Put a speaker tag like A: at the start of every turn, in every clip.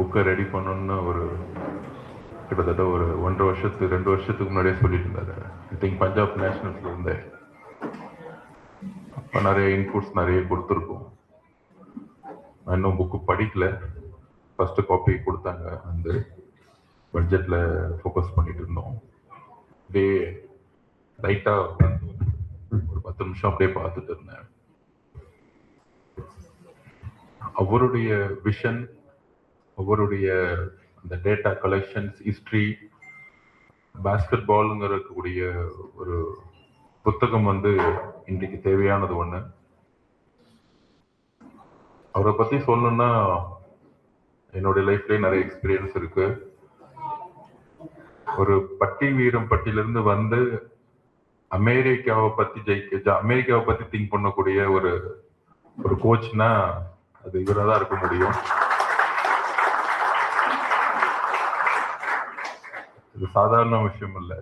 A: புக்கை ரெடி பண்ணணும்னு ஒரு கிட்டத்தட்ட ஒரு 2 வருஷத்துக்கு முன்னாடியே சொல்லிட்டு இருந்தாரு. ஐ திங்க் பஞ்சாப் நேஷனல்ஸ்ல இருந்தேன். அப்போ நிறைய இன்புட்ஸ் நிறைய கொடுத்துருக்கோம். நான் இன்னும் புக்கு படிக்கல. ஃபர்ஸ்ட் காப்பி கொடுத்தாங்க. அந்த பட்ஜெட்ல ஃபோக்கஸ் பண்ணிட்டு இருந்தோம். அப்படியே லைட்டா ஒரு 10 நிமிஷம் அப்படியே பார்த்துட்டு இருந்தேன். அவருடைய விஷன், அவருடைய அந்த டேட்டா கலெக்ஷன்ஸ், ஹிஸ்டரி, பாஸ்கெட் பால்ங்கிற ஒரு புத்தகம் இன்றைக்கு தேவையானது ஒண்ணு. அவரை பத்தி சொல்லணும்னா என்னுடைய லைஃப்லயே நிறைய எக்ஸ்பீரியன்ஸ் இருக்கு. ஒரு பட்டி வீரம் பட்டியிலிருந்து அமெரிக்காவை பத்தி திங்க் பண்ணக்கூடிய ஒரு கோச்னா அது இவராக தான் இருக்க முடியும். இது சாதாரண விஷயம் இல்லை.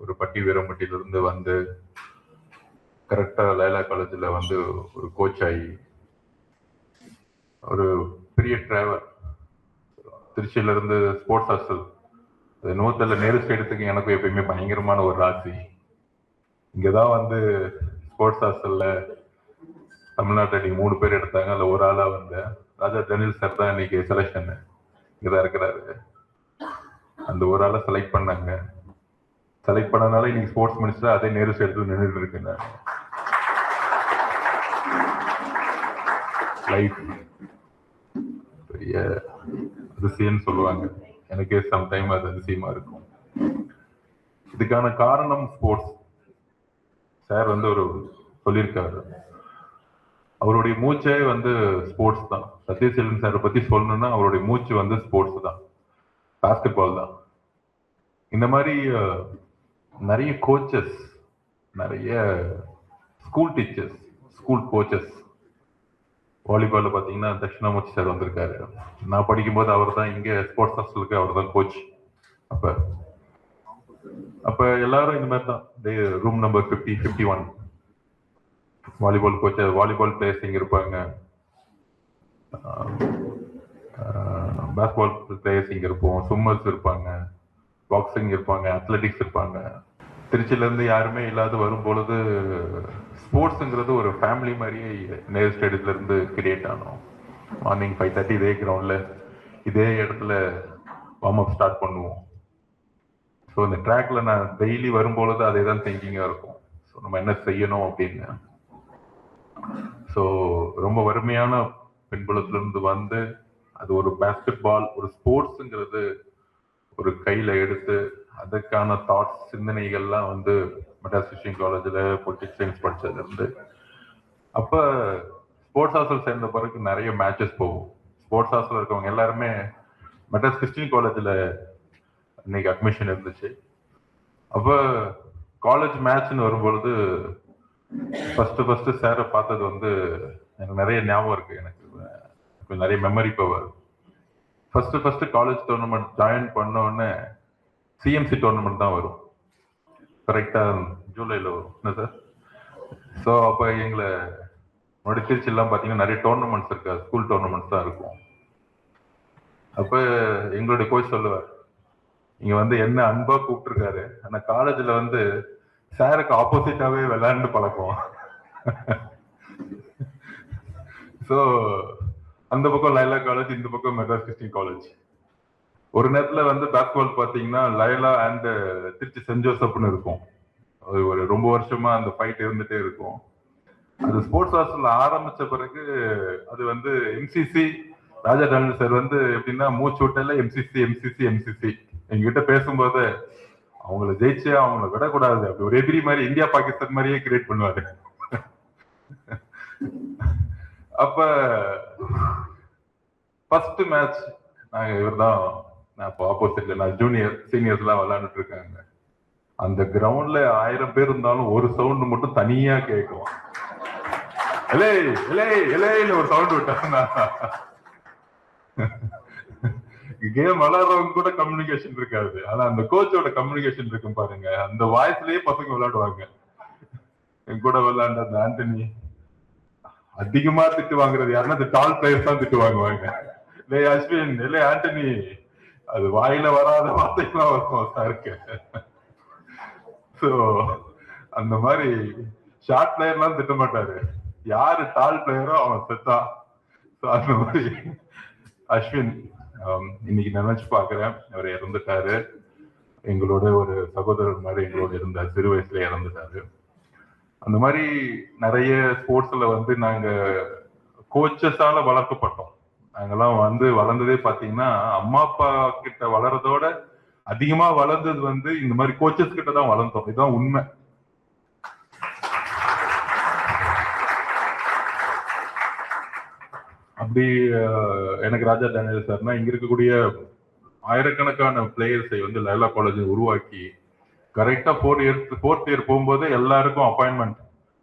A: ஒரு பட்டி வீரம்பட்டியிலிருந்து கரெக்டா லைலா காலேஜ்ல ஒரு கோச் ஆகி ஒரு பெரிய டிராவல். திருச்சியில இருந்து ஸ்போர்ட்ஸ் ஹாஸ்டல், நூத்தல்ல நேரு ஸ்டேடியத்துக்கு எனக்கும் எப்பயுமே பயங்கரமான ஒரு ராசி. இங்கதான் ஸ்போர்ட்ஸ் ஹாஸ்டல்ல தமிழ்நாட்டில் 3 பேர் எடுத்தாங்க. அதுல ஒரு ஆளா ராஜா ஜனில் சார் தான் இன்னைக்கு செலக்ஷன் இங்கதான் இருக்கிறாரு. அந்த ஒரு ஆளை செலக்ட் பண்ணாங்க. செலக்ட் பண்ணனால இன்னைக்கு ஸ்போர்ட்ஸ் மினிஸ்டர் அதே நேரு ஸ்டேடியத்தில் நின்றுட்டு இருக்குங்க. லைஃப் பெரிய அதிசயம்னு சொல்லுவாங்க. எனக்கே சம்டைம் அது அதிசயமா இருக்கும். இதுக்கான காரணம் ஸ்போர்ட்ஸ். சார் ஒரு சொல்லியிருக்காரு, அவருடைய மூச்சே ஸ்போர்ட்ஸ் தான். சத்யசீலன் சாரை பத்தி சொல்லணும்னா அவருடைய மூச்சு ஸ்போர்ட்ஸ் தான், பாஸ்கெட் பால் தான். இந்த மாதிரி நிறைய கோச்சஸ், நிறைய ஸ்கூல் டீச்சர்ஸ், ஸ்கூல் கோச்சஸ். வாலிபால்ல பாத்தீங்கன்னா தட்சிணாமூர்த்தி சார் வந்திருக்காரு. நான் படிக்கும்போது அவர் தான் இங்க ஸ்போர்ட்ஸ் ஹாஸ்டலுக்கு அவர் தான் கோச். அப்ப எல்லாரும் இந்த மாதிரி தான் room number 50, 51 volleyball coach, volleyball players இங்க இருப்பாங்க, பேஸ்பால் பிளேயர்ஸ் இங்க இருப்போம், ஸ்விம்மர்ஸ் இருப்பாங்க, பாக்ஸிங் இருப்பாங்க, அத்லெட்டிக்ஸ் இருப்பாங்க. திருச்சியில இருந்து யாருமே இல்லாத வரும் பொழுது ஸ்போர்ட்ஸ்ங்கிறது ஒரு ஃபேமிலி மாதிரியே நேரு ஸ்டேடியத்துல இருந்து கிரியேட் ஆனோம். மார்னிங் 5:30 இதே கிரவுண்ட்ல இதே இடத்துல வார்ம் அப் ஸ்டார்ட் பண்ணுவோம். ஸோ இந்த ட்ராக்ல நான் டெய்லி வரும்பொழுது அதே தான் திங்கிங்கா இருக்கும். ஸோ நம்ம என்ன செய்யணும் அப்படின்னு. ஸோ ரொம்ப வறுமையான பின்புலத்துல இருந்து அது ஒரு பாஸ்கெட் பால், ஒரு ஸ்போர்ட்ஸுங்கிறது ஒரு கையில எடுத்து அதுக்கான தாட்ஸ், சிந்தனைகள்லாம் மெட்ராஸ் கிறிஸ்டியன் காலேஜ்ல பொலிட்டிக்ஸ் சயின்ஸ் படிச்சதுல இருந்து. அப்ப ஸ்போர்ட்ஸ் ஹாஸ்டல் சேர்ந்த பிறகு நிறைய மேட்சஸ் போகும். ஸ்போர்ட்ஸ் ஹாஸ்டல் இருக்கவங்க எல்லாருமே மெட்ராஸ் கிறிஸ்டியன் காலேஜ்ல இன்னைக்கு அட்மிஷன் இருந்துச்சு. அப்ப காலேஜ் மேட்ச்னு வரும்பொழுது ஃபர்ஸ்ட் சேரை பார்த்தது எனக்கு நிறைய ஞாபகம் இருக்கு. எனக்கு நிறைய memory power. First college tournament join பண்ண உடனே சிஎம்சி டோர்னமெண்ட் தான் வரும். கரெக்டா ஜூலைல வரும் என்ன சார்? ஸோ அப்போ எங்களை திருச்சியெல்லாம் பார்த்தீங்கன்னா நிறைய டோர்னமெண்ட்ஸ் இருக்காது, ஸ்கூல் டோர்னமெண்ட்ஸ் தான் இருக்கும். அப்போ எங்களுடைய கோச் சொல்லுவார், இங்க என்ன அன்பா கூப்பிட்டுருக்காரு, ஆனா காலேஜ்ல சாருக்கு ஆப்போசிட்டாவே விளையாண்டு பழக்கம். ஸோ அந்த பக்கம் லைலா காலேஜ், இந்த பக்கம் மெட்ராஸ் கிறிஸ்டியன் காலேஜ். ஒரு நேரத்துல பேஸ்பால் பாத்தீங்கன்னா லைலா அண்ட் திருச்சி சென்ட் ஜோசப்னு இருக்கும். ஒரு ரொம்ப வருஷமா அந்த ஃபைட் இருந்துட்டே இருக்கும். அது ஸ்போர்ட்ஸ் ஹாஸ்டல்ல ஆரம்பிச்ச பிறகு அது எம்சிசி ராஜா டானியல் சார் எப்படின்னா மூச்சு விட்டல எம்சிசி எங்ககிட்ட பேசும்போது அவங்கள ஜெயிச்சு அவங்கள விடக்கூடாது, அப்படி ஒரு எதிரி மாதிரி இந்தியா பாகிஸ்தான் மாதிரியே கிரியேட் பண்ணுவாரு. அப்ப ஃபர்ஸ்ட் மேட்ச் நாங்க இவர்தான், நான் இப்போ ஆப்போசிட்ல நான் சீனியர்ஸ் எல்லாம் விளையாண்டுட்டு இருக்காங்க. அந்த கிரவுண்ட்ல 1000 பேர் இருந்தாலும் ஒரு சவுண்ட் மட்டும் தனியா கேட்கும். ஒரு சவுண்ட் விட்டாங்க. கேம் விளையாடுறவங்க கூட கம்யூனிகேஷன் இருக்காது, ஆனா அந்த கோச்சோட கம்யூனிகேஷன் இருக்கும் பாருங்க. அந்த வாய்ஸ்லயே பசங்க விளையாடுவாங்க. என் கூட விளையாண்ட அந்த ஆண்டனி அதிகமா திட்டு வாங்குறது யாருன்னா அந்த டால் பிளேயர்ஸ் தான் திட்டு வாங்குவாங்க. இல்லை அஸ்வின், இல்லை ஆண்டனி, அது வாயில வராத வார்த்தைகள்லாம் வரும் சாருக்கு. ஸோ அந்த மாதிரி ஷார்ட் பிளேயர்லாம் திட்ட மாட்டாரு, யாரு டால் பிளேயரோ அவன் செத்தா. அந்த மாதிரி அஸ்வின் இன்னைக்கு நினைச்சு பாக்குறேன், அவர் இறந்துட்டாரு. எங்களோட ஒரு சகோதரர் மாதிரி எங்களோட இருந்தார், சிறு வயசுல இறந்துட்டாரு. அந்த மாதிரி நிறைய ஸ்போர்ட்ஸ்ல வந்து நாங்க கோச்சஸால வளர்க்கப்பட்டோம். நாங்கெல்லாம் வந்து வளர்ந்ததே பாத்தீங்கன்னா அம்மா அப்பா கிட்ட வளர்றதோட அதிகமா வளர்ந்தது வந்து இந்த மாதிரி கோச்சஸ் கிட்ட தான் வளர்ந்தோம். இதுதான் உண்மை. அப்படி எனக்கு ராஜா டேனியல் சார்னா இங்க இருக்கக்கூடிய ஆயிரக்கணக்கான பிளேயர்ஸை வந்து லைலா காலேஜ் உருவாக்கி கரெக்டா ஃபோர்த் இயர் போகும்போது எல்லாருக்கும் அப்பாயின்மெண்ட்.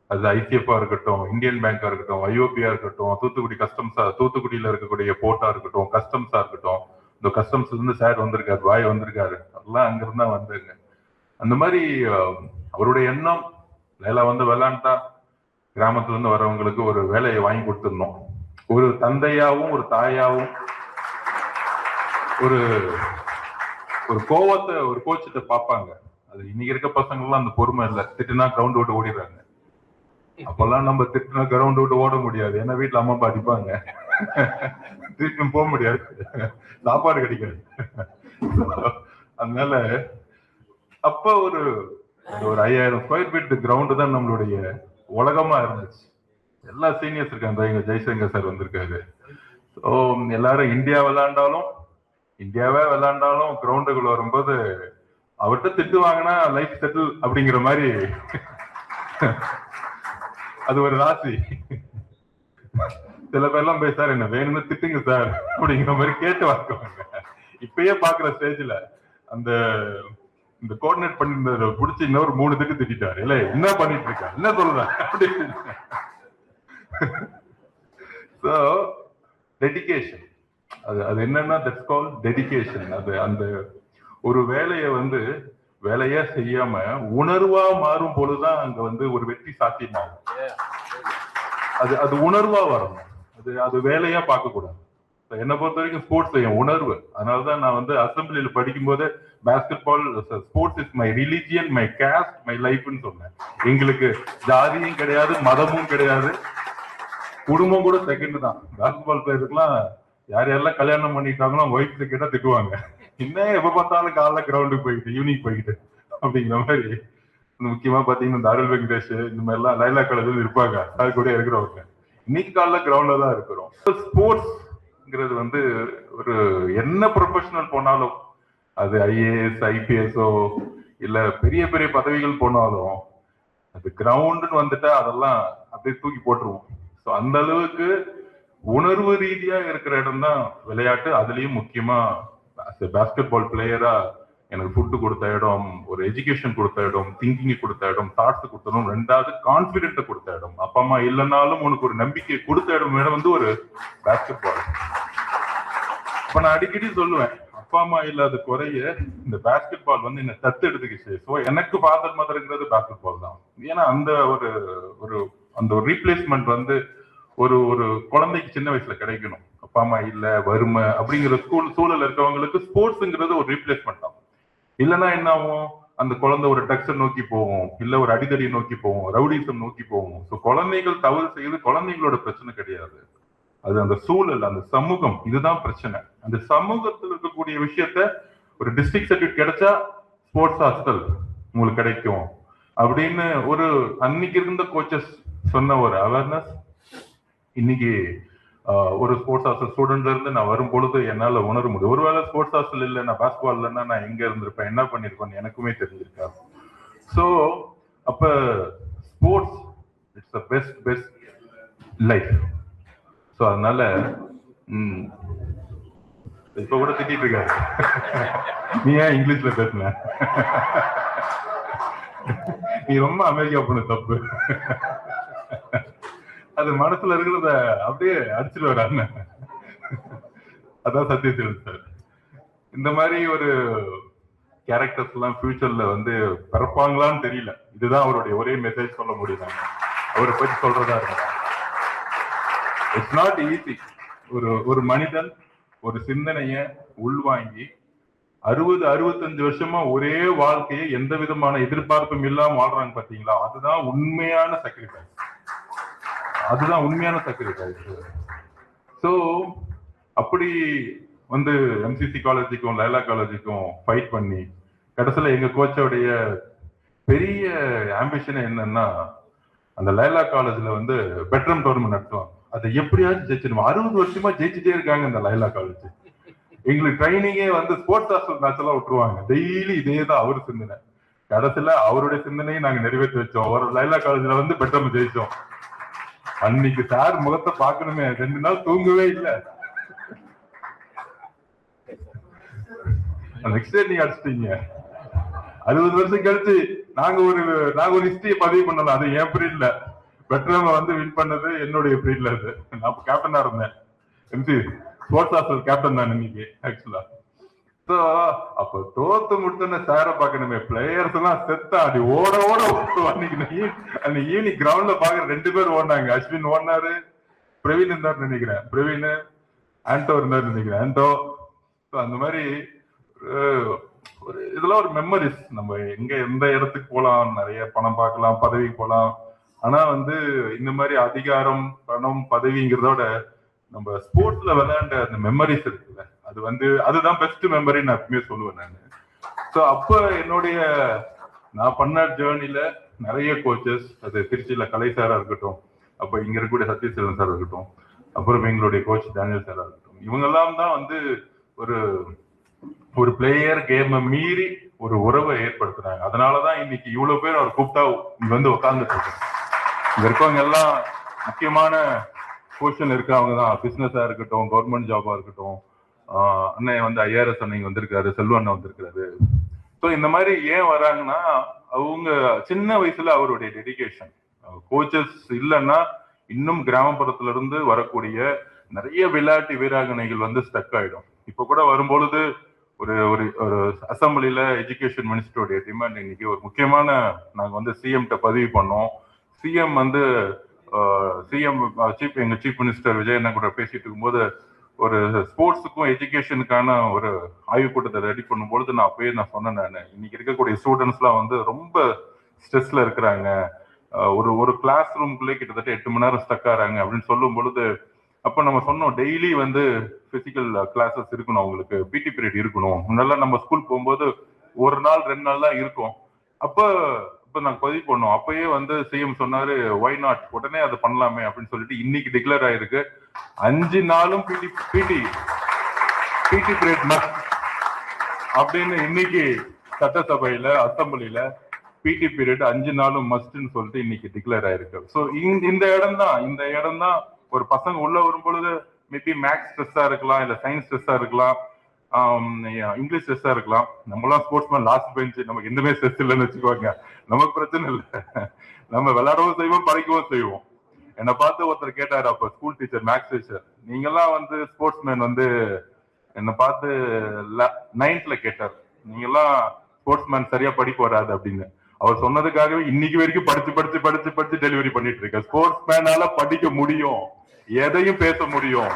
A: அது ஐசிஎஃப்ஆ இருக்கட்டும், இந்தியன் பேங்கா இருக்கட்டும், ஐஓபியா இருக்கட்டும், தூத்துக்குடி கஸ்டம்ஸா, தூத்துக்குடியில இருக்கக்கூடிய போர்ட்டா இருக்கட்டும், கஸ்டம்ஸா இருக்கட்டும், இந்த கஸ்டம்ஸ்ல இருந்து சார் வந்திருக்காரு, வாய் வந்திருக்காரு, எல்லாம் அங்கிருந்தா வந்துங்க. அந்த மாதிரி அவருடைய எண்ணம், லைலா வந்து விளையாண்டா கிராமத்துல இருந்து வரவங்களுக்கு ஒரு வேலையை வாங்கி கொடுத்துடணும். ஒரு தந்தையாவும் ஒரு தாயாவும் ஒரு ஒரு கோவத்தை ஒரு கோச்சிட்ட பார்ப்பாங்க. அது இன்னைக்கு இருக்க பசங்க எல்லாம் அந்த பொறுமை இல்லை, திட்டுனா கிரவுண்ட் விட்டு ஓடிடுறாங்க. அப்பெல்லாம் நம்ம திட்டுனா கிரவுண்ட் விட்டு ஓட முடியாது, ஏன்னா வீட்டுல அம்மா அப்பா அடிப்பாங்க, திருப்பி போக முடியாது, சாப்பாடு கிடைக்காது. அதனால அப்ப ஒரு 5000 ஸ்கொயர் ஃபீட் கிரவுண்ட் தான் நம்மளுடைய உலகமா இருந்துச்சு. எல்லா சீனியர்ஸ் இருக்காங்க, எங்க ஜெய்சங்கர் சார் வந்திருக்காரு. ஸோ எல்லாரும் இந்தியாவே விளையாண்டாலும் கிரவுண்டுக்குள்ள வரும்போது அவர்கிட்ட திட்டு வாங்கினா லைஃப் செட்டில் அப்படிங்கிற மாதிரி அது ஒரு ராசி. சில பேர்லாம் போய் சார் என்ன வேணும்னு திட்டுங்க சார் அப்படிங்கிற மாதிரி கேட்டு வாங்குவாங்க. இப்பயே பாக்குற ஸ்டேஜ்ல அந்த இந்த கோஆர்டினேட் பண்ணிருந்தத பிடிச்சி இன்னொரு 3 திட்டு திட்டாரு. இல்ல என்ன பண்ணிட்டு இருக்க, என்ன சொல்ற அப்படின்னு. So டெடிகேஷன், அது என்னன்னா தட்ஸ் கால்ட் டெடிகேஷன். அது அந்த ஒரு வேலையை வந்து வேலையா செய்யாம உணர்வா மாறும் பொழுதுதான் அங்க வந்து ஒரு வெற்றி சாத்தியமாகும். அது உணர்வா வரணும், அது வேலையா பார்க்க கூடாது. என்னை பொறுத்த வரைக்கும் ஸ்போர்ட்ஸ் என் உணர்வு. அதனாலதான் நான் வந்து அசம்பிளியில படிக்கும் போது basketball sports is my religion, my caste, my லைஃப்னு சொன்னேன். எங்களுக்கு ஜாதியும் கிடையாது, மதமும் கிடையாது, குடும்பம் கூட செகண்ட் தான். பாஸ்கெட்பால் பிளேயருக்குலாம் யாரெல்லாம் கல்யாணம் பண்ணிட்டாங்களோ ஒய்ஃப் கிட்ட திட்டுவாங்க, இன்னும் எப்ப பார்த்தாலும் காலைல கிரவுண்டுக்கு போய்கிட்டு ஈவினிங் போய்கிட்டு அப்படிங்கிற மாதிரி. முக்கியமா பாத்தீங்கன்னா இந்த அருள் வெங்கடேஷ் இந்த மாதிரி எல்லாம் லைலா காலேஜ் இருப்பாங்க, அது கூட இருக்கிறவங்க. இன்னைக்கு காலைல கிரவுண்ட்ல தான் இருக்கிறோம். ஸ்போர்ட்ஸ்ங்கிறது வந்து ஒரு என்ன ப்ரொஃபஷனல் போனாலும், அது ஐஏஎஸ் ஐபிஎஸ்ஓ இல்ல பெரிய பெரிய பதவிகள் போனாலும் அது கிரவுண்டுன்னு வந்துட்டா அதெல்லாம் அப்படியே தூக்கி போட்டுருவோம். ஸோ அந்த அளவுக்கு உணர்வு ரீதியா இருக்கிற இடம் தான் விளையாட்டு. அதுலயும் முக்கியமா பாஸ்கெட் பால் பிளேயரா எனக்கு ஃபுட்டு கொடுத்த இடம், ஒரு எஜுகேஷன் கொடுத்த இடம், திங்கிங் கொடுத்த இடம், தாட்ஸ் கொடுத்த இடம், 2வது கான்பிடென்ட் கொடுத்த இடம். அப்பா அம்மா இல்லைனாலும் உனக்கு ஒரு நம்பிக்கை கொடுத்த இடம் வந்து ஒரு பாஸ்கெட் பால். இப்ப நான் அடிக்கடி சொல்லுவேன், அப்பா அம்மா இல்லாத குறைய இந்த பாஸ்கெட் பால் வந்து என்ன தத்து எடுத்துக்கிச்சு. ஸோ எனக்கு ஃபாதர் மதர்ங்கிறது பாஸ்கெட் பால் தான். ஏன்னா அந்த ஒரு ரீப்ளேஸ்மெண்ட் வந்து ஒரு குழந்தைக்கு சின்ன வயசுல கிடைக்கணும். அப்பா அம்மா இல்ல, வறுமை அப்படிங்கிற சூழல் இருக்கவங்களுக்கு ஸ்போர்ட்ஸ்ங்கிறது ஒரு ரீப்ளேஸ்மெண்ட் தான். இல்லைன்னா என்ன ஆகும், அந்த குழந்தை ஒரு ட்ரக்ஸை நோக்கி போகும், இல்ல ஒரு அடிதடி நோக்கி போகும், ரவுடிசம் நோக்கி போகும். ஸோ குழந்தைகள் தவறு செய்யுது குழந்தைங்களோட பிரச்சனை கிடையாது, அது அந்த சூழல், அந்த சமூகம், இதுதான் பிரச்சனை. அந்த சமூகத்தில் இருக்கக்கூடிய விஷயத்த ஒரு டிஸ்ட்ரிக்ட் சர்டிபிகேட் கிடைச்சா ஸ்போர்ட்ஸ் ஹாஸ்டல் உங்களுக்கு கிடைக்கும் அப்படின்னு ஒரு அன்னைக்கு இருந்த கோச்சஸ் சொன்ன ஒரு அவேர்னஸ் இன்னைக்கு ஒரு ஸ்போர்ட்ஸ் ஹாஸ்டல் ஸ்டூடெண்ட்ல இருந்து நான் வரும் பொழுது என்னால உணர முடியும். ஒருவேளை ஸ்போர்ட்ஸ் ஹாஸ்டல் இல்லை, நான் பாஸ்கெட்பால் இல்லைன்னா நான் எங்க இருந்திருப்பேன், என்ன பண்ணிருப்பேன் எனக்குமே தெரிஞ்சிருக்காது. ஸோ அப்ப sports it's the best life. So அதனால இப்ப கூட திட்டிட்டு இருக்காரு, நீ ஏன் இங்கிலீஷ்ல பேசுன, நீ ரொம்ப அமெரிக்கா பண்ண தப்பு, அது மனசுல இருக்கிறத அப்படியே அடிச்சுட்டு வராங்க. அதான் சத்யசீலன் சார். இந்த மாதிரி ஒரு கேரக்டர்ஸ் எல்லாம் ஃபியூச்சர்ல வந்து பிறப்பாங்களான்னு தெரியல. இதுதான் அவருடைய ஒரே மெசேஜ் சொல்ல முடியும். அவரை பற்றி சொல்றதா இருந்தா இட்ஸ் நாட் ஈஸி. ஒரு மனிதன் ஒரு சிந்தனைய உள்வாங்கி 60-65 வருஷமா ஒரே வாழ்க்கையை எந்த விதமான எதிர்பார்ப்பும் இல்லாம வாழ்றாங்க பாத்தீங்களா, அதுதான் உண்மையான சாக்ரிஃபைஸ். அதுதான் உண்மையான சாக்ரிஃபைஸ். ஸோ அப்படி வந்து எம்சிசி காலேஜுக்கும் லைலா காலேஜுக்கும் ஃபைட் பண்ணி கடைசியில் எங்க கோச்சோடைய பெரிய ஆம்பிஷன் என்னன்னா, அந்த லைலா காலேஜ்ல வந்து பெட்ரம் டோர்னமெண்ட் நடத்துவாங்க. அதை எப்படியாச்சும் ஜெயிச்சிருவோம். 60 வருஷமா ஜெயிச்சுட்டே இருக்காங்க இந்த லைலா காலேஜ். எங்களுக்கு ட்ரைனிங்கே வந்து ஸ்போர்ட்ஸ் ஹாஸ்டல் மேட்ச் எல்லாம் விட்டுருவாங்க. டெய்லி இதே தான் அவரு சிந்தனை. கடைசியில அவருடைய சிந்தனையை நாங்க நிறைவேற்றி வச்சோம். ஒரு லைலா காலேஜ்ல வந்து பெட்ரம் ஜெயிச்சோம். அன்னைக்கு சார் முகத்தை பார்க்கணுமே, 2 நாள் தூங்கவே இல்லை. நெக்ஸ்ட் டே நீங்க அடிச்சிட்டீங்க. 60 வருஷம் கழிச்சு நாங்க ஒரு ஹிஸ்டரியை பதிவு பண்ணலாம். அது என் பீரியட்ல பெட்ரம் வந்து வின் பண்ணது என்னுடைய பீரியட்ல. அது நான் கேப்டனா இருந்தேன். எம்சி ஸ்போர்ட்ஸ் ஹாஸ்டல் கேப்டன் தான் இன்னைக்கு ஆக்சுவலா. ஸோ அப்ப தோத்து முடிச்சோன்னு சாரை பார்க்கணுமே, பிளேயர்ஸ் எல்லாம் செத்தா அப்படி ஓட அன்னைக்கு ஈவினிங் கிரவுண்ட்ல பாக்குற 2 பேர் ஓடினாங்க. அஸ்வின் ஓடினாரு, பிரவீன் இருந்தார் நினைக்கிறேன், பிரவீன், ஆண்டோ இருந்தார் நினைக்கிறேன், ஆண்டோ. அந்த மாதிரி ஒரு இதெல்லாம் ஒரு மெமரிஸ். நம்ம எங்க எந்த இடத்துக்கு போகலாம், நிறைய பணம் பார்க்கலாம், பதவிக்கு போகலாம். ஆனா வந்து இந்த மாதிரி அதிகாரம், பணம், பதவிங்கிறதோட நம்ம ஸ்போர்ட்ஸ்ல விளையாண்ட அந்த மெமரிஸ் இருக்குல்ல, அது வந்து அதுதான் பெஸ்ட் மெமரி நான் எப்பவுமே சொல்லுவேன் நான். ஸோ அப்ப நான் பண்ண ஜேர்னில நிறைய கோச்சஸ், அது திருச்சியில கலை சாரா இருக்கட்டும், அப்ப இங்க இருக்கக்கூடிய சத்யசீலன் சார் இருக்கட்டும், அப்புறம் எங்களுடைய கோச் டேனியல் சாரா இருக்கட்டும், இவங்கெல்லாம் தான் வந்து ஒரு பிளேயர் கேமை மீறி ஒரு உறவை ஏற்படுத்துறாங்க. அதனாலதான் இன்னைக்கு இவ்வளவு பேர் அவர் கூப்பிட்டா இங்க வந்து உட்கார்ந்துட்டு இருக்காங்க. இங்க இருக்கவங்க எல்லாம் முக்கியமான பொசிஷன் இருக்கிறவங்க தான். பிசினஸா இருக்கட்டும், கவர்மெண்ட் ஜாபா இருக்கட்டும். அண்ணன் வந்து ஐஆர்எஸ் அண்ணன் வந்திருக்காரு, செல்வ அண்ணன் வந்திருக்காரு. ஸோ இந்த மாதிரி ஏன் வராங்கன்னா, அவங்க சின்ன வயசுல அவருடைய டெடிகேஷன். கோச்சஸ் இல்லைன்னா இன்னும் கிராமப்புறத்துல இருந்து வரக்கூடிய நிறைய விளையாட்டு வீராங்கனைகள் வந்து ஸ்டக் ஆயிடும். இப்ப கூட வரும்பொழுது ஒரு அசம்பிளில எஜுகேஷன் மினிஸ்டருடைய டிமாண்ட் இன்னைக்கு ஒரு முக்கியமான நாங்க வந்து சிஎம் பதிவு பண்ணோம். சிஎம் வந்து எங்க சீஃப் மினிஸ்டர் விஜய் அண்ணன் கூட பேசிட்டு இருக்கும்போது ஒரு ஸ்போர்ட்ஸுக்கும் எஜுகேஷனுக்கான ஒரு ஆய்வு கூட்டத்தை ரெடி பண்ணும்பொழுது நான் அப்பயே சொன்னேன், நான் இன்னைக்கு இருக்கக்கூடிய ஸ்டூடெண்ட்ஸ் எல்லாம் வந்து ரொம்ப ஸ்ட்ரெஸ்ல இருக்கிறாங்க. ஒரு கிளாஸ் ரூம்குள்ளே கிட்டத்தட்ட 8 மணி நேரம் ஸ்டக் ஆறாங்க அப்படின்னு சொல்லும் பொழுது, அப்ப நம்ம சொன்னோம் டெய்லி வந்து பிசிக்கல் கிளாஸஸ் இருக்கணும், அவங்களுக்கு பிடி பீரியட் இருக்கணும். முன்னெல்லாம் நம்ம ஸ்கூல் போகும்போது 1 நாள் 2 நாள் தான் இருக்கும். அப்ப நாங்க பதிவு பண்ணோம். அப்பயே வந்து சிஎம் சொன்னாரு, ஒய் நாட், உடனே அதை பண்ணலாமே அப்படின்னு சொல்லிட்டு இன்னைக்கு டிக்ளேர் ஆயிருக்கு 5 நாளும் பிடி பீரியட் அப்படின்னு. இன்னைக்கு சட்டசபையில அசம்பிளில பிடி பீரியட் 5 நாளும் மஸ்ட்னு சொல்லிட்டு இன்னைக்கு டிக்ளேர் ஆயிருக்கு. ஸோ இந்த இடம் தான் ஒரு பசங்க உள்ள வரும் பொழுது மேபி மேக்ஸ் ஸ்ட்ரெஸ்ஸா இருக்கலாம், இல்ல சயின்ஸ் ஸ்ட்ரெஸ்ஸா இருக்கலாம், இங்கிலீஷ் ஸ்ட்ரெஸ்ஸா இருக்கலாம். நம்மளாம் ஸ்போர்ட்ஸ் மேன், லாஸ்ட் பெஞ்ச், நமக்கு எதுவுமே ஸ்ட்ரெஸ் இல்லைன்னு வச்சுக்கோங்க, நமக்கு பிரச்சனை இல்லை. நம்ம விளையாடவும் செய்வோம், படிக்கவும் செய்வோம். என்னை பார்த்து ஒருத்தர் கேட்டாரு, அப்ப ஸ்கூல் டீச்சர், மேக்ஸ் டீச்சர், நீங்கெல்லாம் வந்து ஸ்போர்ட்ஸ் மேன் வந்து என்னை பார்த்து 9th கேட்டார், நீங்கெல்லாம் ஸ்போர்ட்ஸ் மேன் சரியா படிக்க வராது அப்படின்னு. அவர் சொன்னதுக்காகவே இன்னைக்கு வரைக்கும் படிச்சு டெலிவரி பண்ணிட்டு இருக்க. ஸ்போர்ட்ஸ் மேனால படிக்க முடியும், எதையும் பேச முடியும்,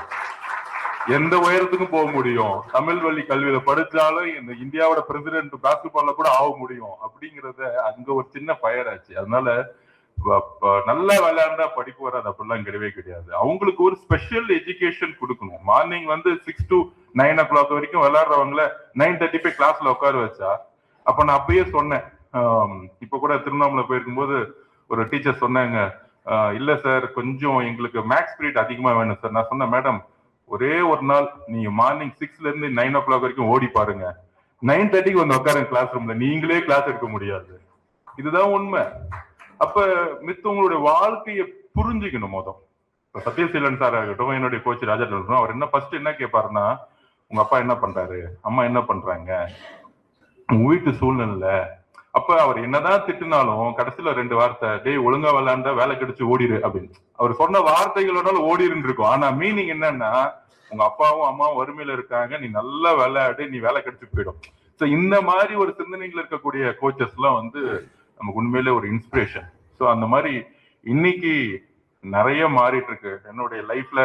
A: எந்த உயரத்துக்கும் போக முடியும். தமிழ் வழி கல்வியில படிச்சாலும் இந்த இந்தியாவோட பிரசிடென்ட் பாஸ்கெட்பால்ல கூட ஆக முடியும் அப்படிங்கறத அங்க ஒரு சின்ன ஃபயர் ஆச்சு. அதனால நல்லா விளையாண்டா படிப்பு வராது அப்படிலாம் கிடையாது. அவங்களுக்கு ஒரு ஸ்பெஷல் எஜுகேஷன் கொடுக்கணும். மார்னிங் வந்து 6 to 9 o'clock வரைக்கும் விளையாடுறவங்கள 9:30 போய் கிளாஸ்ல உட்கார வச்சா, அப்ப நான் அப்பயே சொன்னேன். இப்ப கூட திருவண்ணாமலை போயிருக்கும் போது ஒரு டீச்சர் சொன்னாங்க, இல்ல சார் கொஞ்சம் எங்களுக்கு மேக்ஸ் பீரியட் அதிகமா வேணும் சார். நான் சொன்னேன், மேடம் ஒரே ஒரு நாள் நீங்க மார்னிங் 6ல இருந்து 9 o'clock வரைக்கும் ஓடி பாருங்க, 9:30 வந்து உட்காருங்க கிளாஸ் ரூம்ல, நீங்களே கிளாஸ் எடுக்க முடியாது. இதுதான் உண்மை. அப்ப மித்தவங்களுடைய வாழ்க்கையை புரிஞ்சுக்கணும். மொதல் சத்யசீலன் சார் ஆகட்டும், என்னுடைய கோச் ராஜா இருக்கட்டும், அவர் என்ன ஃபர்ஸ்ட் என்ன கேட்பாருன்னா, உங்க அப்பா என்ன பண்றாரு, அம்மா என்ன பண்றாங்க, உங்க வீட்டு சூழ்நிலை. அப்ப அவர் என்னதான் திட்டினாலும் கடைசியில 2 வார்த்தை, டேய் ஒழுங்கா விளையாண்டா வேலை கிடைச்சு ஓடிரு அப்படின்னு. அவர் சொன்ன வார்த்தைகளோட ஓடிருன்னு இருக்கும். ஆனா மீனிங் என்னன்னா, உங்க அப்பாவும் அம்மாவும் வறுமையில இருக்காங்க, நீ நல்லா விளையாடு, நீ வேலை கிடைச்சு போயிடும். ஸோ இந்த மாதிரி ஒரு சிந்தனைகள் இருக்கக்கூடிய கோச்சஸ் எல்லாம் வந்து நமக்கு உண்மையிலே ஒரு இன்ஸ்பிரேஷன். ஸோ அந்த மாதிரி இன்னைக்கு நிறைய மாறிட்டு இருக்கு. என்னுடைய லைஃப்ல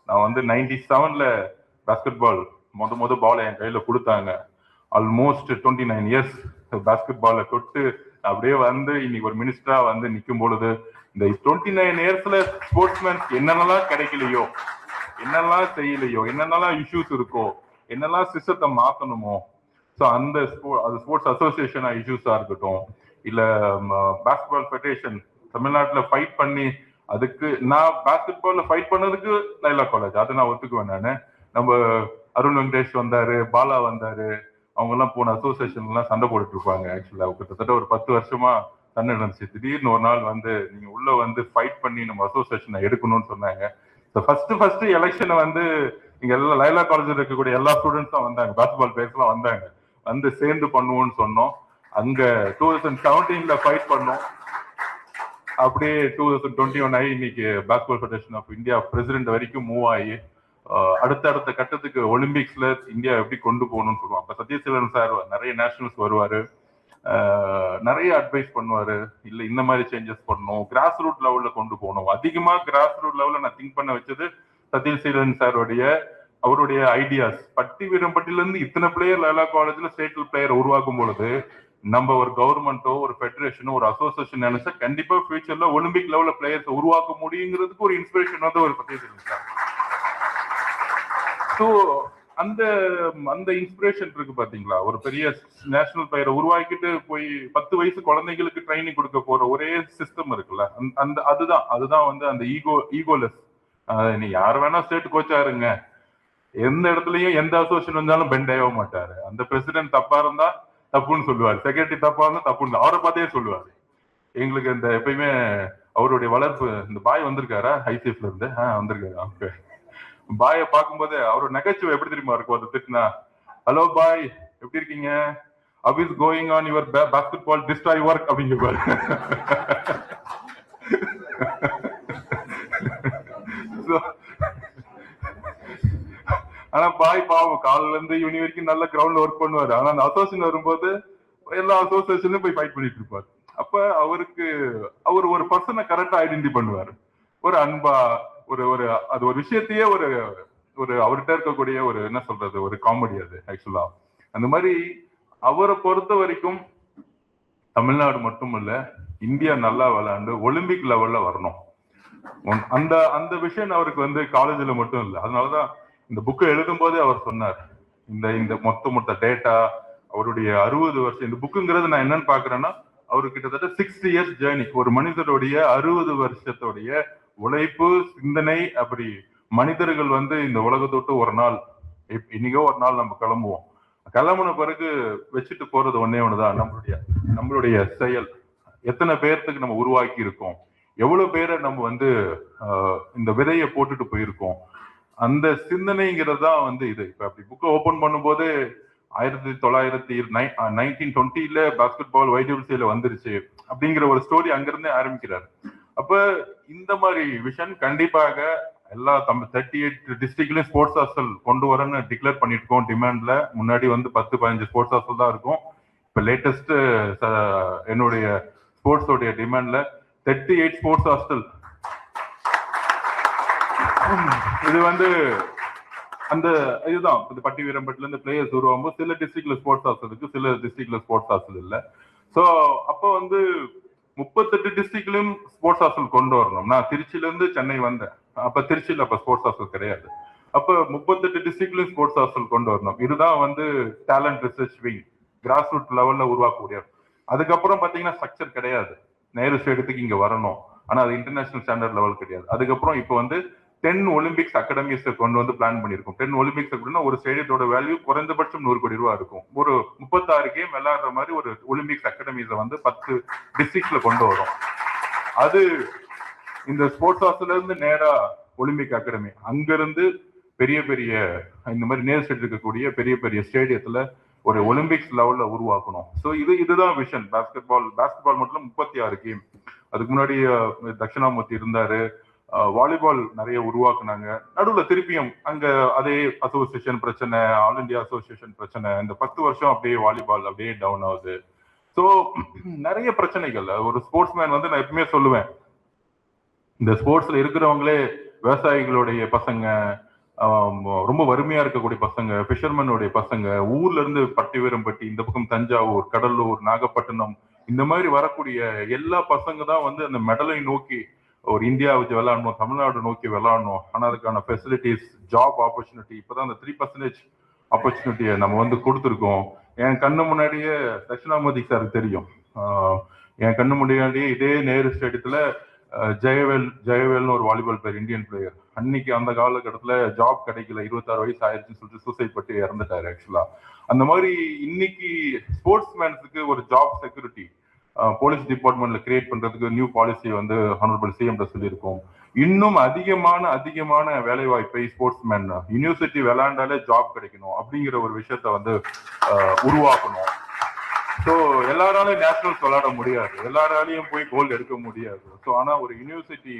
A: நான் வந்து 97ல பாஸ்கெட் பால் மொத பால் என் கையில கொடுத்தாங்க. ஆல்மோஸ்ட் 29 இயர்ஸ் பாஸ்கெட் பாலை தொட்டு அப்படியே வந்து இன்னைக்கு ஒரு மினிஸ்டரா வந்து நிற்கும் பொழுது இந்த 29 இயர்ஸ்ல ஸ்போர்ட்ஸ்மேன் என்னென்னலாம் கிடைக்கலையோ, என்னெல்லாம் செய்யலையோ, என்னென்னலாம் இஷ்யூஸ் இருக்கோ, என்னெல்லாம் சிஸ்டத்தை மாத்தணுமோ, ஸோ அந்த ஸ்போர்ட்ஸ் அசோசியேஷனா இஷ்யூஸா இருக்கட்டும், இல்ல பாஸ்கெட்பால் ஃபெடரேஷன் தமிழ்நாட்டில் ஃபைட் பண்ணி அதுக்கு நான் பாஸ்கெட் பால்ல ஃபைட் பண்ணதுக்கு லைலா காலேஜ், அதை நான் ஒத்துக்குவேன். நானு நம்ம அருண் வெங்கடேஷ் வந்தாரு, பாலா வந்தாரு, அவங்க எல்லாம் போன அசோசியேஷன் எல்லாம் சண்டை போட்டுட்டு இருப்பாங்க. ஆக்சுவலா கிட்டத்தட்ட ஒரு 10 வருஷமா சண்டை நடந்துச்சு. திடீர்னு ஒரு நாள் வந்து நீங்க உள்ள வந்து ஃபைட் பண்ணி நம்ம அசோசியேஷனை எடுக்கணும்னு சொன்னாங்க. ஃபர்ஸ்ட் எலெக்ஷனை வந்து இங்க எல்லாம் லைலா காலேஜில் இருக்கக்கூடிய எல்லா ஸ்டூடெண்ட்ஸும் வந்தாங்க, பாஸ்கெட்பால் பிளேயர்ஸ் எல்லாம் வந்தாங்க, வந்து சேர்ந்து பண்ணுவோம்னு சொன்னோம். அங்க 2017 ஃபைட் பண்ணோம். அப்படியே 2021 ஆகி இன்னைக்கு basketball federation of India president வரைக்கும் மூவ் ஆகி அடுத்த கட்டத்துக்கு ஒலிம்பிக்ஸ்ல இந்தியா எப்படி கொண்டு போகணும்னு சொல்லுவோம். அப்ப சத்யசீலன் சார் நிறைய நேஷனல்ஸ் வருவாரு, நிறைய அட்வைஸ் பண்ணுவாரு. இல்ல இந்த மாதிரி சேஞ்சஸ் பண்ணணும், கிராஸ் ரூட் லெவல்ல கொண்டு போகணும். அதிகமா கிராஸ் ரூட் லெவல்ல நான் திங்க் பண்ண வச்சது சத்யசீலன் சாருடைய அவருடைய ஐடியாஸ். பட்டி வீரம்பட்டில இருந்து இத்தனை பிளேயர் லைலா காலேஜ்ல ஸ்டேட் பிளேயர் உருவாக்கும் பொழுது நம்ம ஒரு கவர்மெண்டோ ஒரு ஃபெடரேஷனோ ஒரு அசோசியேஷன் நினைச்சா கண்டிப்பா ஃபியூச்சர்ல ஒலிம்பிக் லெவல்ல பிளேயர்ஸ் உருவாக்க முடியுங்கிறதுக்கு ஒரு இன்ஸ்பிரேஷன் வந்து ஒரு சத்யசீலன் சார். ஸோ அந்த இன்ஸ்பிரேஷன் இருக்கு பாத்தீங்களா, ஒரு பெரிய நேஷனல் பிளேயரை உருவாக்கிட்டு போய் 10 வயசு குழந்தைங்களுக்கு ட்ரைனிங் கொடுக்க போற ஒரே சிஸ்டம் இருக்குல்ல, அதுதான் வந்து அந்த ஈகோலெஸ். நீ யார் வேணா ஸ்டேட் கோச்சா இருங்க, எந்த இடத்துலயும் எந்த அசோசியேஷன் வந்தாலும் பெண்ட் ஆக மாட்டாரு. அந்த பிரசிடென்ட் தப்பா இருந்தா தப்புன்னு சொல்லுவாரு, செக்ரட்டரி தப்பா இருந்தா தப்புன்னு அவரை பார்த்தே சொல்லுவாரு. எங்களுக்கு இந்த எப்பயுமே அவருடைய வளர்ப்பு, இந்த பாய் வந்திருக்காரா ஐசிஎஃப்ல இருந்து வந்திருக்காரு, பாயை பார்க்கும்போது அவரோட நகைச்சுவை எப்படி தெரியுமா இருக்கும், அதை திட்டினா, ஹலோ பாய் எப்படி இருக்கீங்க, how is going on your basketball destroy work அப்படிங்க பாரு. ஆனா பாய் பாவம் காலில இருந்து ஈவினிங் வரைக்கும் நல்ல கிரவுண்ட்ல ஒர்க் பண்ணுவாரு. ஆனா அந்த அசோசியேஷன் வரும்போது எல்லா அசோசியேஷன்லயும் போய் ஃபைட் பண்ணிட்டு இருப்பாரு. அப்ப அவர் ஒரு பர்சனை கரெக்டா ஐடென்டி பண்ணுவாரு, ஒரு அன்பா அது ஒரு விஷயத்தையே ஒரு அவர்கிட்ட இருக்கக்கூடிய ஒரு என்ன சொல்றது ஒரு காமெடி அது ஆக்சுவலா. அந்த மாதிரி அவரை பொறுத்த வரைக்கும் தமிழ்நாடு மட்டும் இல்ல இந்தியா நல்லா விளையாண்டு ஒலிம்பிக் லெவல்ல வரணும். அந்த விஷயம் அவருக்கு வந்து காலேஜ்ல மட்டும் இல்லை. அதனாலதான் இந்த புக்கை எழுதும் போதே அவர் சொன்னார், இந்த மொத்த டேட்டா அவருடைய 60 வருஷம் இந்த புக்குங்கிறது நான் என்னன்னு பாக்குறேன்னா, அவரு கிட்டத்தட்ட 60 இயர்ஸ் ஜேர்னி, ஒரு மனிதருடைய 60 வருஷத்துடைய உழைப்பு சிந்தனை. அப்படி மனிதர்கள் வந்து இந்த உலகத்தொட்டு ஒரு நாள் இன்னைக்கோ ஒரு நாள் நம்ம கிளம்புவோம், கிளம்புன பிறகு வச்சுட்டு போறது ஒன்னே ஒண்ணுதான் நம்மளுடைய செயல். எத்தனை பேர்த்துக்கு நம்ம உருவாக்கி இருக்கோம், எவ்வளவு பேரை நம்ம வந்து இந்த விதையை போட்டுட்டு போயிருக்கோம், அந்த சிந்தனைங்கிறது தான் வந்து இது. இப்ப அப்படி புக்கை ஓபன் பண்ணும்போது 1920 பாஸ்கெட் பால் YWCA வந்துருச்சு அப்படிங்கிற ஒரு ஸ்டோரி அங்கிருந்தே ஆரம்பிக்கிறாரு. அப்ப இந்த மாதிரி விஷன் கண்டிப்பாக எல்லா 38 டிஸ்ட்ரிக்ட்லயும் ஸ்போர்ட்ஸ் ஹாஸ்டல் கொண்டு வரேன்னு டிக்ளேர் பண்ணிட்டு இருக்கோம். டிமாண்ட்ல முன்னாடி வந்து 10-15 ஸ்போர்ட்ஸ் ஹாஸ்டல் தான் இருக்கும். இப்ப லேட்டஸ்ட் என்னுடைய ஸ்போர்ட்ஸோடைய டிமாண்ட்ல 38 ஸ்போர்ட்ஸ் ஹாஸ்டல். இது வந்து இதுதான் பட்டி வீரம்பட்டில இருந்து பிளேயர்ஸ் உருவாகும். சில டிஸ்ட்ரிக்ட்ல ஸ்போர்ட்ஸ் ஹாஸ்டல் இருக்கு, சில டிஸ்ட்ரிக்ட்ல ஸ்போர்ட்ஸ் ஹாஸ்டல் இல்ல. சோ அப்ப வந்து 38 டிஸ்ட்ரிக்ட்லயும் ஸ்போர்ட்ஸ் ஹாஸ்டல் கொண்டு வரணும். நான் திருச்சியில இருந்து சென்னை வந்தேன், அப்ப திருச்சியில ஸ்போர்ட்ஸ் ஹாஸ்டல் கிடையாது. அப்ப 38 டிஸ்ட்ரிக்ட்லயும் ஸ்போர்ட்ஸ் ஹாஸ்டல் கொண்டு வரணும். இதுதான் வந்து talent research wing, grass root லெவல்ல உருவாக்கக்கூடிய. அதுக்கப்புறம் பாத்தீங்கன்னா ஸ்ட்ரக்சர் கிடையாது, நேரு ஸ்டேடியத்துக்கு இங்க வரணும், ஆனா அது இன்டர்நேஷனல் ஸ்டாண்டர்ட் லெவல் கிடையாது. அதுக்கப்புறம் இப்ப வந்து 10 ஒலிம்பிக்ஸ் அகாடமிஸ் கொண்டு வந்து பிளான் பண்ணிருக்கோம். 10 ஒலிம்பிக்ஸ் அப்படின்னா ஒரு ஸ்டேடியத்தோட வேல்யூ குறைந்தபட்சம் 100 கோடி ரூபாய் இருக்கும். ஒரு 36 கேம் விளையாடுற மாதிரி ஒரு ஒலிம்பிக்ஸ் அகாடமிஸை வந்து 10 டிஸ்ட்ரிக்ட்ல கொண்டு வரும். அது இந்த ஸ்போர்ட்ஸ் ஹாஸ்டல்ல இருந்து நேரா ஒலிம்பிக் அகாடமி, அங்கிருந்து பெரிய பெரிய இந்த மாதிரி நேர் ஸ்டேட் இருக்கக்கூடிய பெரிய பெரிய ஸ்டேடியத்துல ஒரு ஒலிம்பிக்ஸ் லெவல்ல உருவாக்கணும். ஸோ இதுதான் விஷன். பாஸ்கெட்பால் மட்டும் 36 கேம். அதுக்கு முன்னாடி தட்சிணாமூர்த்தி இருந்தாரு, வாலிபால் நிறைய உருவாக்குனாங்க. நடுவில் திருப்பியும் அங்க அதே அசோசியேஷன் பிரச்சனை, ஆல் இண்டியா அசோசியேஷன் பிரச்சனை. இந்த 10 வருஷம் அப்படியே வாலிபால் அப்படியே டவுன் ஆகுது. ஸோ நிறைய பிரச்சனைகள். ஒரு ஸ்போர்ட்ஸ் மேன் வந்து நான் எப்பவுமே சொல்லுவேன், இந்த ஸ்போர்ட்ஸ்ல இருக்கிறவங்களே விவசாயிகளுடைய பசங்க, ரொம்ப வறுமையா இருக்கக்கூடிய பசங்க, ஃபிஷர்மேனுடைய பசங்க, ஊர்ல இருந்து பட்டிவீரம்பட்டி, இந்த பக்கம் தஞ்சாவூர், கடலூர், நாகப்பட்டினம், இந்த மாதிரி வரக்கூடிய எல்லா பசங்க தான் வந்து அந்த மெடலை நோக்கி ஒரு இந்தியா வச்சு விளையாடணும், தமிழ்நாடு நோக்கி விளையாடணும். ஆனா அதுக்கான ஃபெசிலிட்டிஸ், ஜாப் ஆப்பர்ச்சுனிட்டி இப்பதான் அந்த 3% ஆப்பர்ச்சுனிட்டியை நம்ம வந்து கொடுத்துருக்கோம். என் கண்ணு முன்னாடியே தட்சிணாமூர்த்தி சாருக்கு தெரியும். என் கண்ணு முன்னாடியே இதே நேரு ஸ்டேடியத்துல ஜெயவேல்னு ஒரு வாலிபால் பிளேயர், இந்தியன் பிளேயர், அன்னைக்கு அந்த காலகட்டத்துல ஜாப் கிடைக்கல, 26 வயசு ஆயிடுச்சுன்னு சொல்லிட்டு சூசைட் பட்டு இறந்துட்டாரு ஆக்சுவலா. அந்த மாதிரி இன்னைக்கு ஸ்போர்ட்ஸ் மேன்ஸுக்கு ஒரு ஜாப் செக்யூரிட்டி போலீஸ் டிபார்ட்மெண்ட்ல கிரியேட் பண்றதுக்கு நியூ பாலிசி வந்து ஹானரபிள் சிஎம் சொல்லியிருக்கோம். இன்னும் அதிகமான வேலை வாய்ப்பை ஸ்போர்ட்ஸ் மேன் யூனிவர்சிட்டி விளையாண்டாலே ஜாப் கிடைக்கணும் அப்படிங்கிற ஒரு விஷயத்த வந்து உருவாக்கணும். ஸோ எல்லாராலையும் நேஷனல்ஸ் விளையாட முடியாது, எல்லாராலையும் போய் கோல்டு எடுக்க முடியாது. ஸோ ஆனா ஒரு யூனிவர்சிட்டி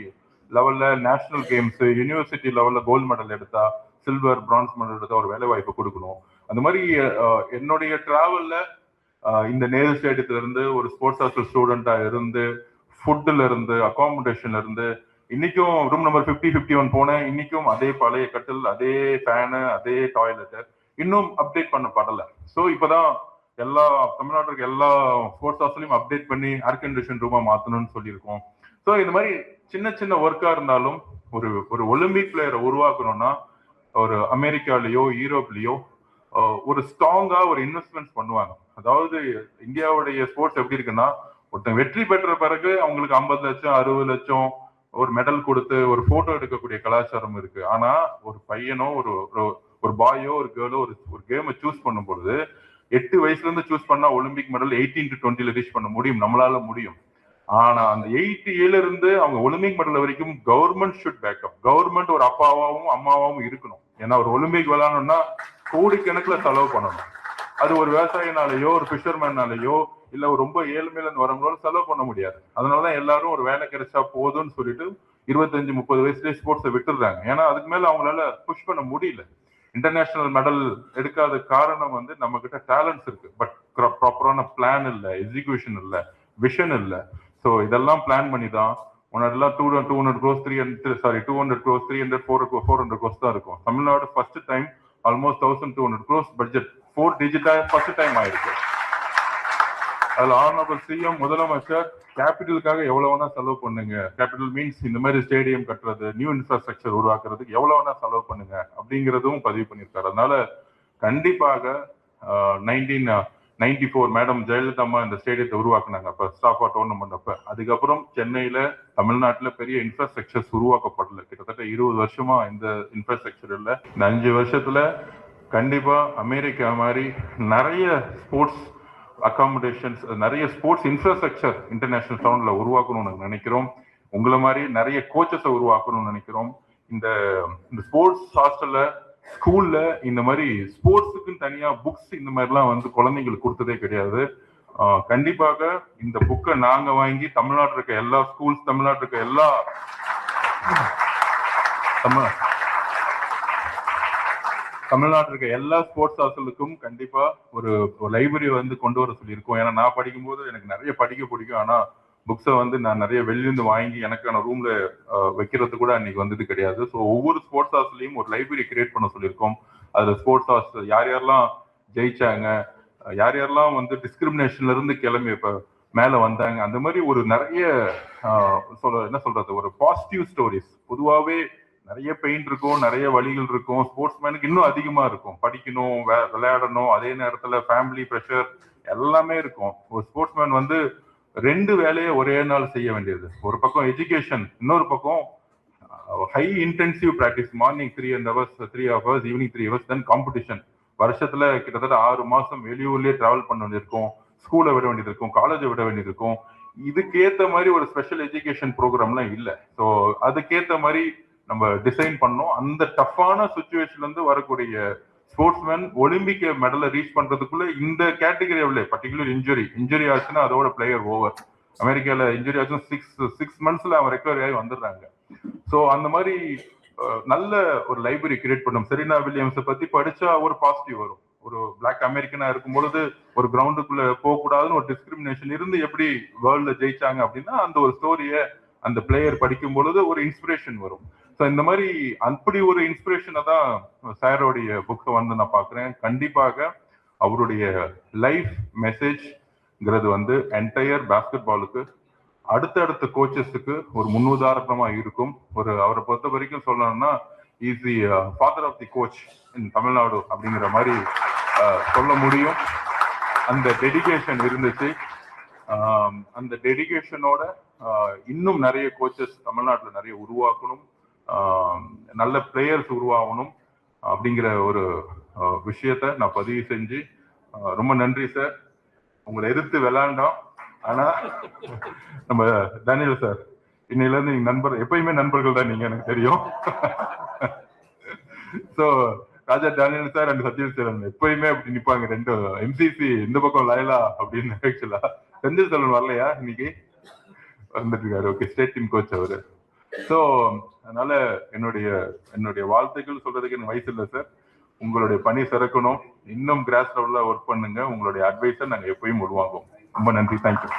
A: லெவல்ல நேஷனல் கேம்ஸ், யூனிவர்சிட்டி லெவல்ல கோல்டு மெடல் எடுத்தா, சில்வர், பிரான்ஸ் மெடல் எடுத்தா ஒரு வேலை வாய்ப்பு கொடுக்கணும். அந்த மாதிரி என்னுடைய டிராவல்ல இந்த நேரு ஸ்டேடியத்துல இருந்து ஒரு ஸ்போர்ட்ஸ் ஹாஸ்டல் ஸ்டூடெண்டா இருந்து, ஃபுட்ல இருந்து, அகாமடேஷன்ல இருந்து, இன்னைக்கும் ரூம் நம்பர் 5051 போனேன். இன்னைக்கும் அதே பழைய கட்டில், அதே ஃபேனு, அதே டாய்லெட், இன்னும் அப்டேட் பண்ணப்படல. ஸோ இப்பதான் எல்லா தமிழ்நாட்டுக்கு எல்லா ஸ்போர்ட்ஸ் ஹாஸ்டலையும் அப்டேட் பண்ணி ஏர் கண்டிஷன் ரூமா மாத்தணும்னு சொல்லியிருக்கோம். ஸோ இந்த மாதிரி சின்ன ஒர்க்கா இருந்தாலும் ஒரு ஒலிம்பிக் பிளேயரை உருவாக்கணும்னா ஒரு அமெரிக்காலேயோ யூரோப்லயோ ஒரு ஸ்ட்ராங்கா ஒரு இன்வெஸ்ட்மெண்ட் பண்ணுவாங்க. அதாவது இந்தியாவுடைய ஸ்போர்ட்ஸ் எப்படி இருக்குன்னா, ஒருத்தன் வெற்றி பெற்ற பிறகு அவங்களுக்கு 50 லட்சம் 60 லட்சம் ஒரு மெடல் கொடுத்து ஒரு போட்டோ எடுக்கக்கூடிய கலாச்சாரம் இருக்கு. ஆனா ஒரு பையனோ ஒரு பாயோ ஒரு கேர்ளோ ஒரு கேமை சூஸ் பண்ணும் பொழுது 8 வயசுல இருந்து சூஸ் பண்ணா ஒலிம்பிக் மெடல் 18 to 20 ரீச் பண்ண முடியும், நம்மளால முடியும். ஆனா அந்த 8 ஏழுல இருந்து அவங்க ஒலிம்பிக் மெடல் வரைக்கும் கவர்மெண்ட் ஷுட் பேக்கப். கவர்மெண்ட் ஒரு அப்பாவாவும் அம்மாவாவும் இருக்கணும். ஏன்னா ஒரு ஒலிம்பிக் விளையாடணும்னா கோடிக்கணக்குல செலவு பண்ணணும். அது ஒரு விவசாயினாலேயோ ஒரு ஃபிஷர்மேனாலேயோ இல்ல ரொம்ப ஏழ்மையில இருந்து வரவங்களோட செலவு பண்ண முடியாது. அதனாலதான் எல்லாரும் ஒரு வேலை கிடைச்சா போதும்னு சொல்லிட்டு 25-30 வயசுலயே ஸ்போர்ட்ஸை விட்டுடுறாங்க. ஏன்னா அதுக்கு மேல அவங்களால புஷ் பண்ண முடியல. இன்டர்நேஷனல் மெடல் எடுக்காத காரணம் வந்து நம்ம கிட்ட டேலண்ட்ஸ் இருக்கு, பட் ப்ராப்பரான பிளான் இல்ல, எக்ஸிகியூஷன் இல்ல, விஷன் இல்ல. ஸோ இதெல்லாம் பிளான் பண்ணி தான் முன்னாடிலாம் 200 crores 300 crores 400 crores தான் இருக்கும். Tamil Nadu first time almost 1200 crores budget 4 டிஜிட்டா ஃபர்ஸ்ட் டைம் ஆயிருக்கு. அதுல ஆனரபிள் சிஎம் முதலமைச்சர் கேபிட்டலுக்காக எவ்வளவு வேணா செலவு பண்ணுங்க, கேபிட்டல் மீன்ஸ் இந்த மாதிரி ஸ்டேடியம் கட்டுறது, நியூ இன்ஃப்ராஸ்ட்ரக்சர் உருவாக்குறதுக்கு எவ்வளவு வேணா செலவு பண்ணுங்க அப்படிங்கிறதும் பதிவு பண்ணியிருக்காரு. அதனால கண்டிப்பாக 1994 மேடம் ஜெயலலிதா அம்மா இந்த ஸ்டேடியத்தை உருவாக்குனாங்க அப்ப ஸ்டாஃபா டோர்னமெண்ட் அப்ப. அதுக்கப்புறம் சென்னையில தமிழ்நாட்டுல பெரிய இன்ஃப்ராஸ்ட்ரக்சர்ஸ் உருவாக்கப்படல. கிட்டத்தட்ட 20 வருஷமா இந்த இன்ஃப்ராஸ்ட்ரக்சர் இல்ல. இந்த 5 வருஷத்துல கண்டிப்பா அமெரிக்கா மாதிரி நிறைய ஸ்போர்ட்ஸ் அகாமடேஷன்ஸ், நிறைய ஸ்போர்ட்ஸ் இன்ஃப்ராஸ்ட்ரக்சர் இன்டர்நேஷனல் டவுன்ல உருவாக்கணும்னு நினைக்கிறோம். உங்களை மாதிரி நிறைய கோச்சஸை உருவாக்கணும்னு நினைக்கிறோம். இந்த ஸ்போர்ட்ஸ் ஹாஸ்டல்ல, ஸ்கூல்ல இந்த மாதிரி ஸ்போர்ட்ஸுக்குன்னு தனியா புக்ஸ் இந்த மாதிரிலாம் வந்து குழந்தைங்களுக்கு கொடுத்ததே கிடையாது. கண்டிப்பாக இந்த புக்கை நாங்க வாங்கி தமிழ்நாட்டில் இருக்க எல்லா ஸ்கூல்ஸ், தமிழ்நாட்டில் இருக்க எல்லா தமிழ்நாட்டில் இருக்க எல்லா ஸ்போர்ட்ஸ் ஹாஸ்டலுக்கும் கண்டிப்பா ஒரு லைப்ரரி வந்து கொண்டு வர சொல்லியிருக்கோம். ஏன்னா நான் படிக்கும்போது எனக்கு நிறைய படிக்க பிடிக்கும், ஆனா புக்ஸை வந்து நான் நிறைய வெளியிருந்து வாங்கி எனக்கான ரூம்ல வைக்கிறது கூட அன்னைக்கு வந்தது கிடையாது. ஸோ ஒவ்வொரு ஸ்போர்ட்ஸ் ஹாஸ்டலையும் ஒரு லைப்ரரி கிரியேட் பண்ண சொல்லியிருக்கோம். அதுல ஸ்போர்ட்ஸ் ஹாஸ்டல் யார் யாரெல்லாம் ஜெயிச்சாங்க, யார் யாரெல்லாம் வந்து டிஸ்கிரிமினேஷன்ல இருந்து கிளம்பி இப்ப மேல வந்தாங்க, அந்த மாதிரி ஒரு நிறைய என்ன சொல்றது, ஒரு பாசிட்டிவ் ஸ்டோரிஸ். பொதுவாகவே நிறைய பெயின் இருக்கும், நிறைய வழிகள் இருக்கும், ஸ்போர்ட்ஸ் மேனுக்கு இன்னும் அதிகமா இருக்கும். படிக்கணும், விளையாடணும், அதே நேரத்துல ஃபேமிலி ப்ரெஷர் எல்லாமே இருக்கும். ஒரு ஸ்போர்ட்ஸ் மேன் வந்து 2 வேலையை ஒரே நாள் செய்ய வேண்டியது. ஒரு பக்கம் எஜுகேஷன், இன்னொரு பக்கம் high intensive practice. Morning 3 hours, evening 3 hours, then competition. வருஷத்துல கிட்டத்தட்ட 6 மாசம் வெளியூர்லயே டிராவல் பண்ண வேண்டியிருக்கும், ஸ்கூலை விட வேண்டியது இருக்கும், காலேஜை விட வேண்டியது இருக்கும். இதுக்கேத்த மாதிரி ஒரு ஸ்பெஷல் எஜுகேஷன் ப்ரோக்ராம்லாம் இல்லை. ஸோ அதுக்கேத்த மாதிரி நம்ம டிசைன் பண்ணோம். அந்த டஃப்பான சுச்சுவேஷன்ல இருந்து வரக்கூடிய ஸ்போர்ட்ஸ்மேன் ஒலிம்பிக் மெடலை ரீச் பண்றதுக்குள்ள இந்த கேட்டகரி எவ்வளவு பர்டிகுலர் இன்ஜுரி ஆச்சுன்னா அதோட பிளேயர் ஓவர். அமெரிக்கால இன்ஜுரி ஆச்சுன்னா 6 monthsல அவன் ரெக்கவரி ஆகி வந்துடுறாங்க. ஸோ அந்த மாதிரி நல்ல ஒரு லைப்ரரி கிரியேட் பண்ணும். செரீனா வில்லியம்ஸை பத்தி படிச்சா ஒரு பாசிட்டிவ் வரும். ஒரு பிளாக் அமெரிக்கனா இருக்கும் பொழுது ஒரு கிரவுண்டுக்குள்ள போகக்கூடாதுன்னு ஒரு டிஸ்கிரிமினேஷன் இருந்து எப்படி வேர்ல்ட்ல ஜெயிச்சாங்க அப்படின்னா அந்த ஒரு ஸ்டோரியை அந்த பிளேயர் படிக்கும் பொழுது ஒரு இன்ஸ்பிரேஷன் வரும். ஸோ இந்த மாதிரி அப்படி ஒரு இன்ஸ்பிரேஷனை தான் சாரோடைய புக்ஸை வந்து நான் பார்க்குறேன். கண்டிப்பாக அவருடைய லைஃப் மெசேஜ்ங்கிறது வந்து என்டையர் பேஸ்கெட் பாலுக்கு அடுத்தடுத்த கோச்சஸுக்கு ஒரு முன்னுதாரணமா இருக்கும். அவரை பொறுத்த வரைக்கும் சொல்லணும்னா is the father of the coach in Tamil Nadu அப்படிங்கிற மாதிரி சொல்ல முடியும். அந்த டெடிகேஷன் இருந்துச்சு. அந்த டெடிகேஷனோட இன்னும் நிறைய கோச்சஸ் தமிழ்நாட்டில் நிறைய உருவாக்கணும், நல்ல பிளேயர்ஸ் உருவாகணும் அப்படிங்கிற ஒரு விஷயத்த நான் பதிவு செஞ்சு ரொம்ப நன்றி சார். உங்களை எதிர்த்து விளையாண்டோம். ஆனா நம்ம டேனியல் சார் இன்னையில இருந்து நீங்க நண்பர், எப்பயுமே நண்பர்கள் தான் நீங்க, எனக்கு தெரியும். So Raja Daniel sir and Sathyan Selvan எப்பயுமே அப்படி நிப்பாங்க. ரெண்டு எம்சிசி இந்த பக்கம் லைலா அப்படின்னு. ஆக்சுவலா செந்தில் செல்வன் வரலையா இன்னைக்கு? வந்துட்டு இருக்காரு. ஓகே, ஸ்டேட் டீம் கோச் அவரு. ஸோ அதனால என்னுடைய வாழ்த்துக்கள் சொல்றதுக்கு எனக்கு வயசு இல்லை சார். உங்களுடைய பணி சிறக்கணும், இன்னும் கிராஸ் லெவல்ல ஒர்க் பண்ணுங்க. உங்களுடைய அட்வைஸை நாங்கள் எப்பயும் உருவாகும். ரொம்ப நன்றி, தேங்க்யூ.